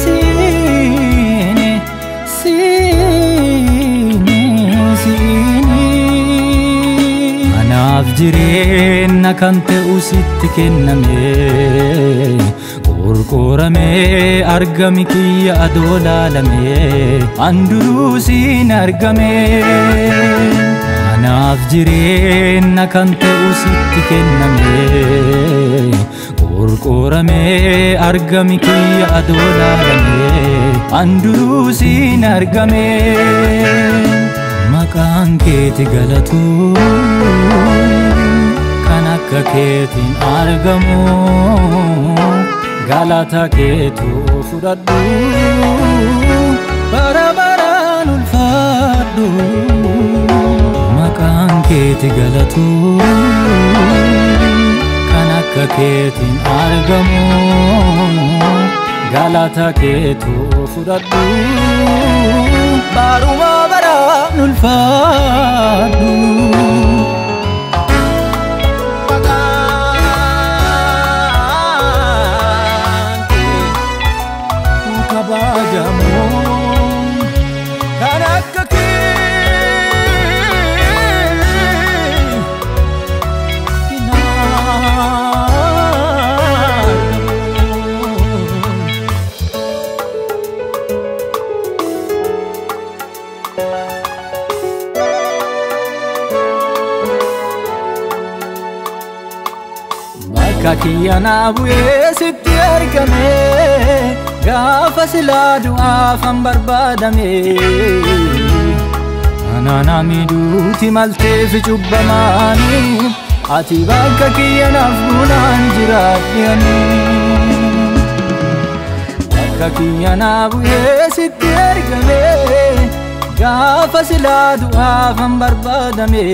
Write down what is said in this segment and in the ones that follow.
Sine, sine, sine. Anaaf jireenya kan ta'u sitti kenname, qorqoramee argami kiyya adoolaalame, anduruu siin argame. Anaaf jireenya kan ta'u sitti kenname, qorqoramee argami kiyya adoolaalame, anduruu siin argame. Maqaan keeti galatu kan akka keetiin argamu, galata keetu fudhadhu bara baraan ulfaadhu. Maqaan keeti galatu kan akka keetiin argamu, galata keetu fudhadhu baruma baraan ulfaadhu. Kaki anabu sitti argame, gaafa silaa du'aafan barbaadame. Anana miidhuuti malteef cubbamaani, ati bakka kiyyanaaf bunaan jiraadhani. Bakka kiyyanaaf sitti argame, gaafa silaa du'aafan barbaadame.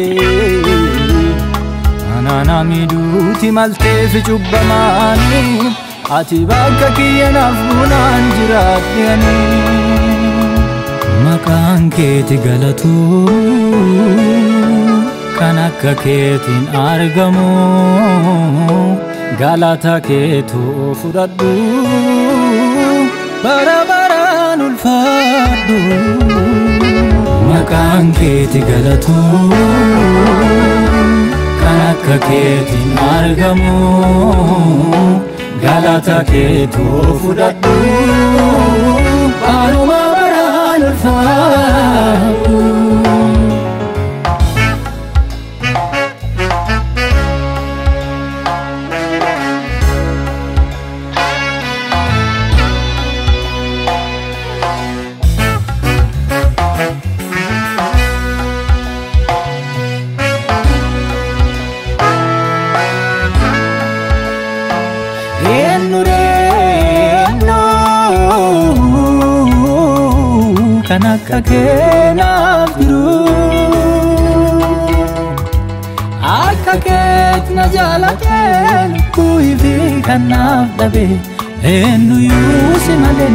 Anana miidhuuti malteef cubbamaani, ati bakka kiyyanaaf bunaan jiraadhani. Maqaan keeti galatu kan akka keetiin argamu, galata keetu fudhadhu bara baraan ulfaadhu. Maqaan keeti galatu kan akka keetiin argamu, galata keetu fudhadhu baruma baraan ulfaadhu. Kan akka keenaaf jiru, akka keet na jaalatee lubbuu fi kan naaf dhabe, eenyuyyuu si malee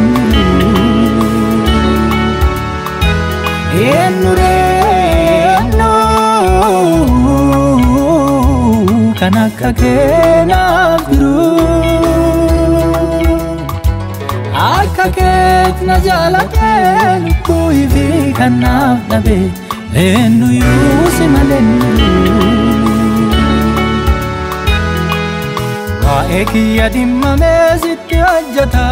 kan akka keenaaf jiru, akka keet na jaalatee lubbuu fi kan naaf dhabe, eenyuyyuu si malee. Waa'ee kiyya dhimmamee sitti hojjeta,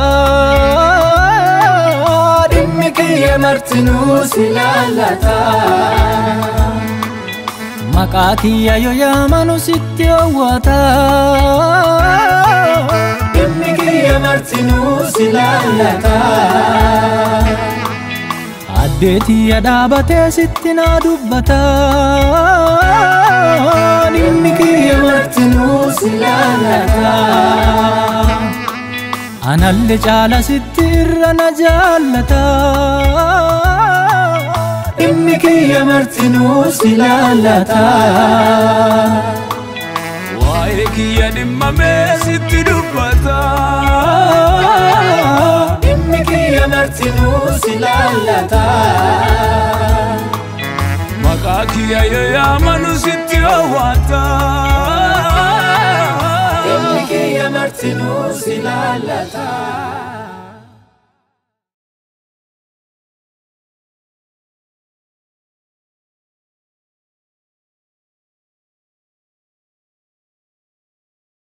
dhimmi kiyya martinuu si laallata. Maqaa kiyya yoo yaamanu sitti hawwata, dhimmi kiyya martinuu si laallata. Addeetiyya dhaabatee sitti naa dubbata, dhimmi kiyya martinuu si laallata. Analle caala sitti irra na jaallata, dhimmi kiyya martinuu si laallata. Waa'ee kiyya dhimmamee sitti dubbata, dhimmi kiyya martinuu si laallata. Maqaa kiyya yoo yaamanu sitti hawwata, dhimmi kiyya martinuu si laallata.